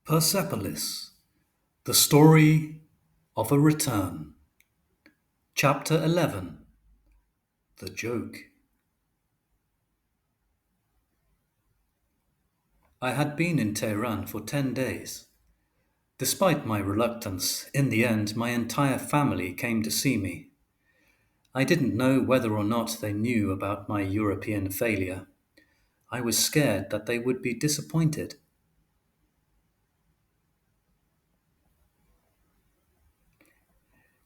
Persepolis, the story of a return. Chapter 11. The joke. I had been in Tehran for 10 days. Despite my reluctance, in the end, my entire family came to see me. I didn't know whether or not they knew about my European failure. I was scared that they would be disappointed.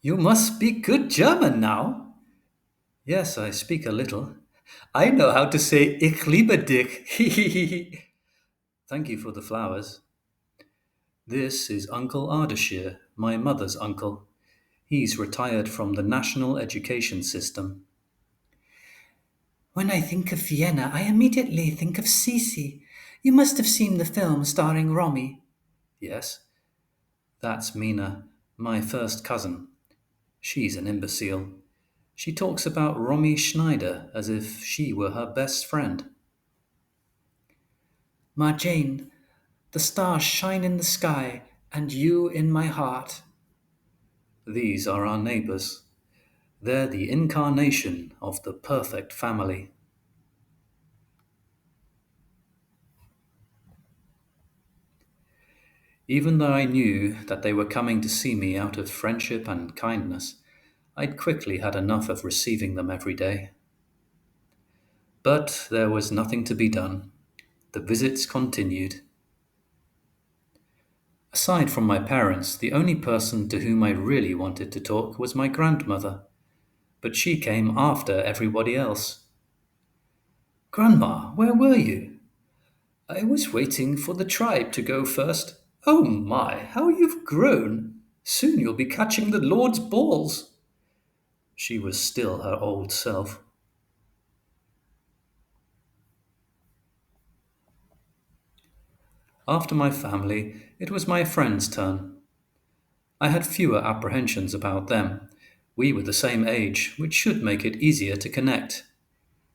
You must speak good German now. Yes, I speak a little. I know how to say Ich liebe dich. Thank you for the flowers. This is Uncle Ardashir, my mother's uncle. He's retired from the national education system. When I think of Vienna, I immediately think of Sisi. You must have seen the film starring Romy. Yes, that's Mina, my first cousin. She's an imbecile. She talks about Romy Schneider as if she were her best friend. Marjane, the stars shine in the sky, and you in my heart. These are our neighbors. They're the incarnation of the perfect family. Even though I knew that they were coming to see me out of friendship and kindness, I'd quickly had enough of receiving them every day. But there was nothing to be done. The visits continued. Aside from my parents, the only person to whom I really wanted to talk was my grandmother, but she came after everybody else. Grandma, where were you? I was waiting for the tribe to go first. Oh my, how you've grown! Soon you'll be catching the Lord's balls. She was still her old self. After my family, it was my friends' turn. I had fewer apprehensions about them. We were the same age, which should make it easier to connect.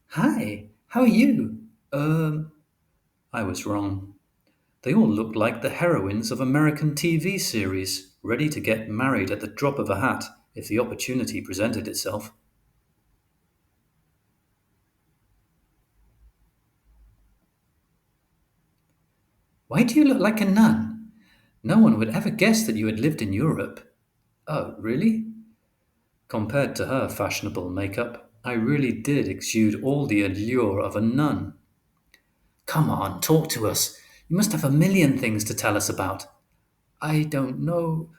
Hi, how are you? I was wrong. They all looked like the heroines of American TV series, ready to get married at the drop of a hat if the opportunity presented itself. Why do you look like a nun? No one would ever guess that you had lived in Europe. Oh, really? Compared to her fashionable makeup, I really did exude all the allure of a nun. Come on, talk to us. You must have a million things to tell us about. I don't know.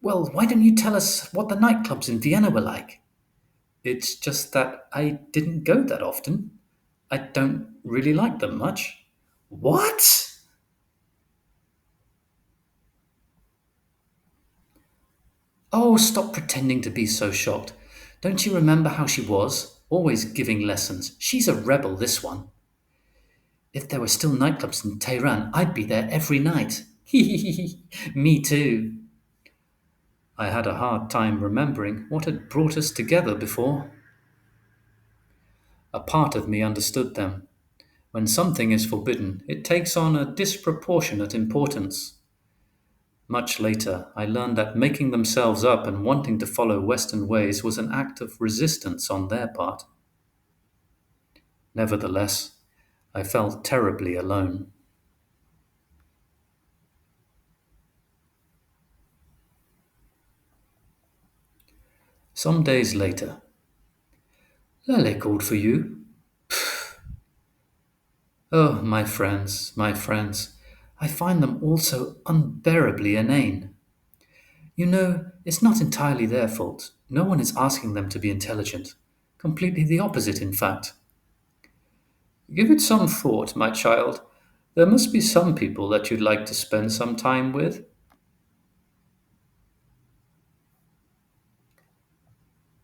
Well, why don't you tell us what the nightclubs in Vienna were like? It's just that I didn't go that often. I don't really like them much. What? Oh, stop pretending to be so shocked. Don't you remember how she was? Always giving lessons. She's a rebel, this one. If there were still nightclubs in Tehran, I'd be there every night. Me too. I had a hard time remembering what had brought us together before. A part of me understood them. When something is forbidden, it takes on a disproportionate importance. Much later, I learned that making themselves up and wanting to follow Western ways was an act of resistance on their part. Nevertheless, I felt terribly alone. Some days later, Lele called for you. Oh, my friends, my friends, I find them all so unbearably inane. You know, it's not entirely their fault. No one is asking them to be intelligent. Completely the opposite, in fact. Give it some thought, my child. There must be some people that you'd like to spend some time with.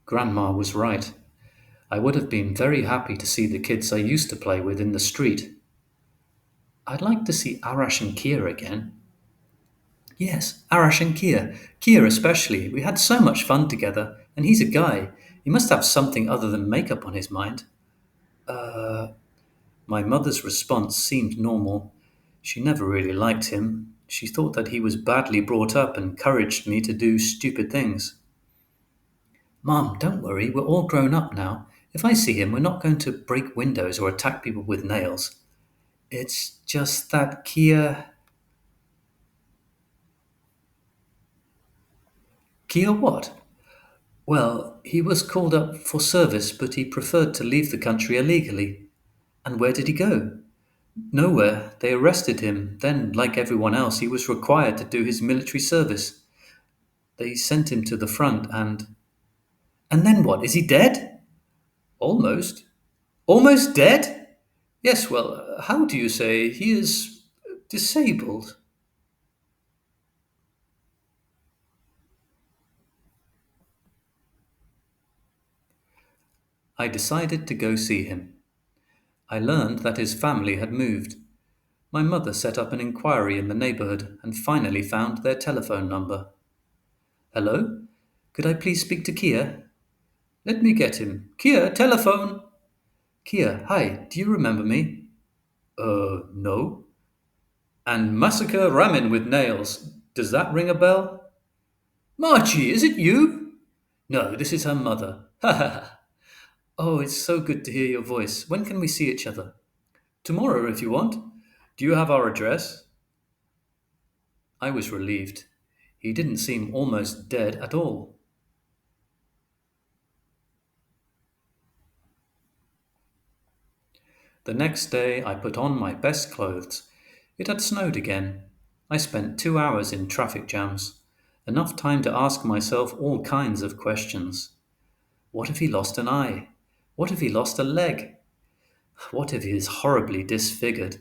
Grandma was right. I would have been very happy to see the kids I used to play with in the street. I'd like to see Arash and Kier again. Yes, Arash and Kier. Kier especially. We had so much fun together, and he's a guy. He must have something other than makeup on his mind. My mother's response seemed normal. She never really liked him. She thought that he was badly brought up and encouraged me to do stupid things. Mom, don't worry, we're all grown up now. If I see him, we're not going to break windows or attack people with nails. It's just that Kia. Kia what? Well, he was called up for service, but he preferred to leave the country illegally. And where did he go? Nowhere. They arrested him. Then, like everyone else, he was required to do his military service. They sent him to the front and. And then what? Is he dead? Almost. Almost dead? Yes, well, how do you say? He is disabled. I decided to go see him. I learned that his family had moved. My mother set up an inquiry in the neighborhood and finally found their telephone number. Hello? Could I please speak to Kia? Let me get him. Kia, telephone! Kia, hi, do you remember me? No. And massacre ramen with nails. Does that ring a bell? Margie, is it you? No, this is her mother. Ha ha ha. Oh, it's so good to hear your voice. When can we see each other? Tomorrow, if you want. Do you have our address? I was relieved. He didn't seem almost dead at all. The next day, I put on my best clothes. It had snowed again. I spent 2 hours in traffic jams, enough time to ask myself all kinds of questions. What if he lost an eye? What if he lost a leg? What if he is horribly disfigured?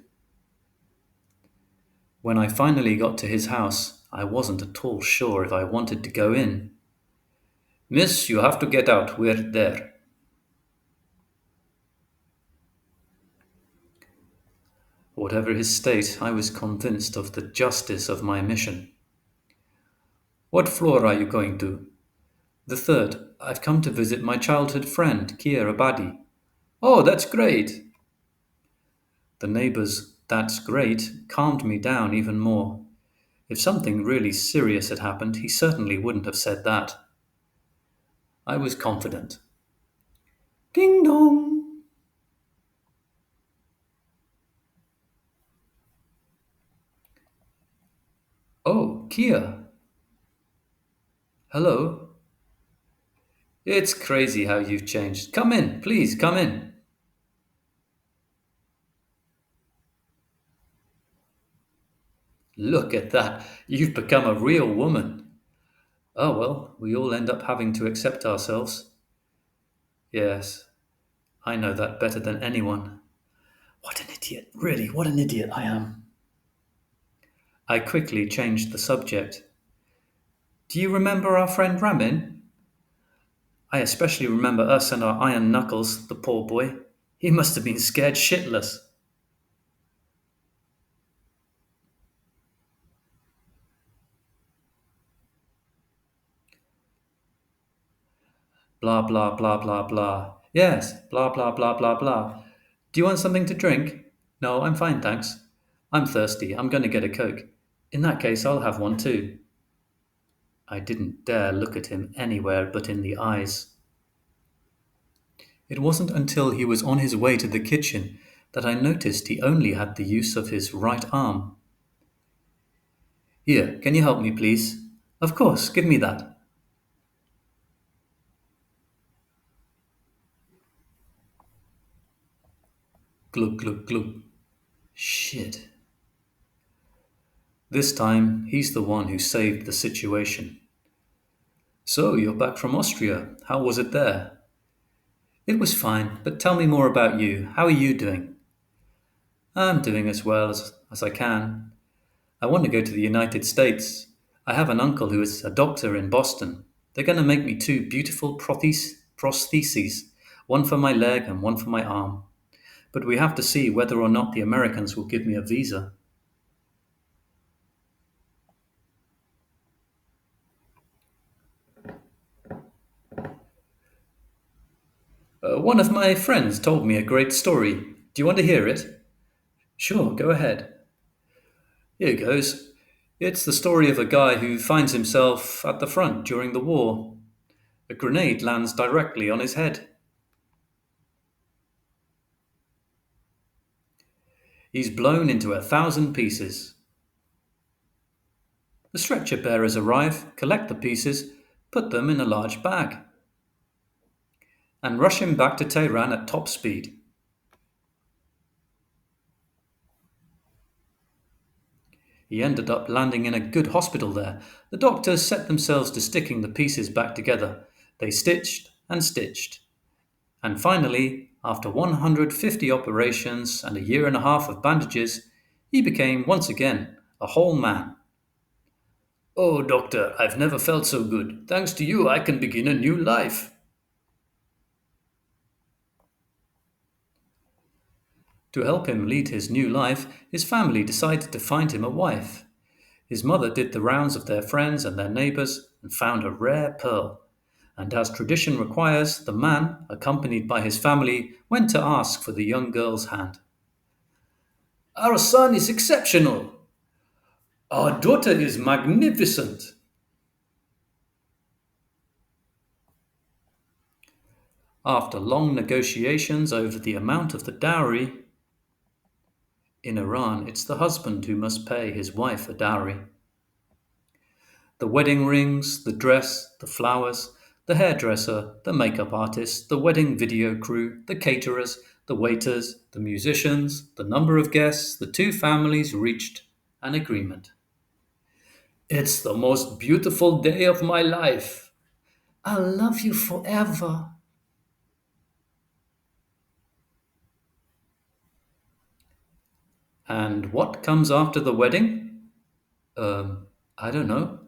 When I finally got to his house, I wasn't at all sure if I wanted to go in. Miss, you have to get out. We're there. Whatever his state, I was convinced of the justice of my mission. What floor are you going to? The third. I've come to visit my childhood friend, Kia Abadi. Oh, that's great. The neighbor's "that's great" calmed me down even more. If something really serious had happened, he certainly wouldn't have said that. I was confident. Ding dong! Oh, Kia. Hello. It's crazy how you've changed. Come in, please, come in. Look at that. You've become a real woman. Oh, well, we all end up having to accept ourselves. Yes, I know that better than anyone. What an idiot. Really, what an idiot I am. I quickly changed the subject. Do you remember our friend Ramin? I especially remember us and our iron knuckles, the poor boy. He must have been scared shitless. Blah, blah, blah, blah, blah. Yes, blah, blah, blah, blah, blah. Do you want something to drink? No, I'm fine, thanks. I'm thirsty. I'm going to get a Coke. In that case, I'll have one too. I didn't dare look at him anywhere but in the eyes. It wasn't until he was on his way to the kitchen that I noticed he only had the use of his right arm. Here, can you help me, please? Of course, give me that. Glug, glug, glug. Shit. This time, he's the one who saved the situation. So, you're back from Austria. How was it there? It was fine, but tell me more about you. How are you doing? I'm doing as well as I can. I want to go to the United States. I have an uncle who is a doctor in Boston. They're going to make me two beautiful prostheses, one for my leg and one for my arm. But we have to see whether or not the Americans will give me a visa. One of my friends told me a great story. Do you want to hear it? Sure, go ahead. Here goes. It's the story of a guy who finds himself at the front during the war. A grenade lands directly on his head. He's blown into 1,000 pieces. The stretcher bearers arrive, collect the pieces, put them in a large bag, and rush him back to Tehran at top speed. He ended up landing in a good hospital there. The doctors set themselves to sticking the pieces back together. They stitched and stitched. And finally, after 150 operations and a year and a half of bandages, he became once again a whole man. Oh, doctor, I've never felt so good. Thanks to you, I can begin a new life. To help him lead his new life, his family decided to find him a wife. His mother did the rounds of their friends and their neighbors and found a rare pearl. And as tradition requires, the man, accompanied by his family, went to ask for the young girl's hand. Our son is exceptional. Our daughter is magnificent. After long negotiations over the amount of the dowry, in Iran it's the husband who must pay his wife a dowry. The wedding rings, the dress, the flowers, the hairdresser, the makeup artist, the wedding video crew, the caterers, the waiters, the musicians, the number of guests, the two families reached an agreement. It's the most beautiful day of my life. I'll love you forever. And what comes after the wedding? I don't know.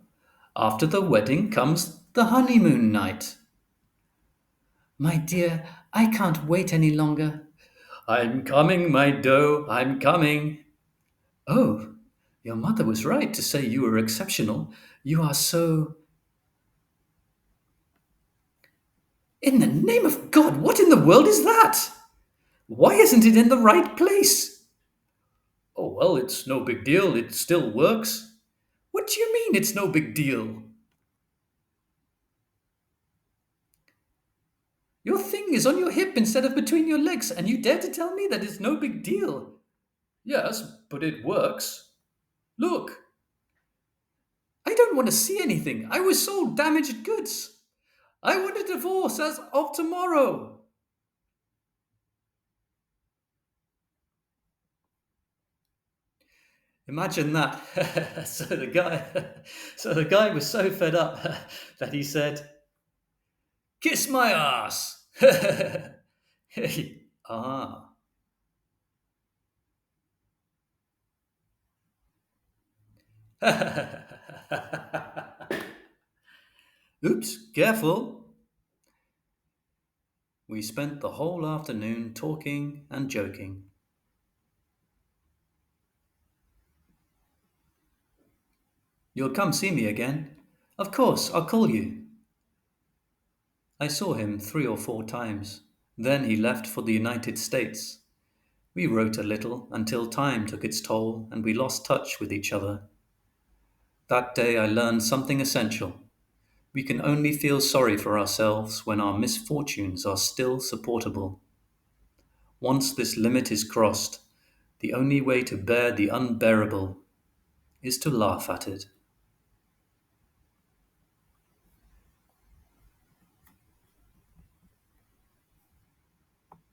After the wedding comes the honeymoon night. My dear, I can't wait any longer. I'm coming, my doe, I'm coming. Oh, your mother was right to say you were exceptional. You are so. In the name of God, what in the world is that? Why isn't it in the right place? Oh, well, it's no big deal. It still works. What do you mean it's no big deal? Your thing is on your hip instead of between your legs, and you dare to tell me that it's no big deal? Yes, but it works. Look. I don't want to see anything. I was sold damaged goods. I want a divorce as of tomorrow. Imagine that. So the guy was so fed up that he said, "Kiss my ass." Ah. Oops, careful. We spent the whole afternoon talking and joking. You'll come see me again? Of course, I'll call you. I saw him 3 or 4 times. Then he left for the United States. We wrote a little until time took its toll and we lost touch with each other. That day I learned something essential. We can only feel sorry for ourselves when our misfortunes are still supportable. Once this limit is crossed, the only way to bear the unbearable is to laugh at it.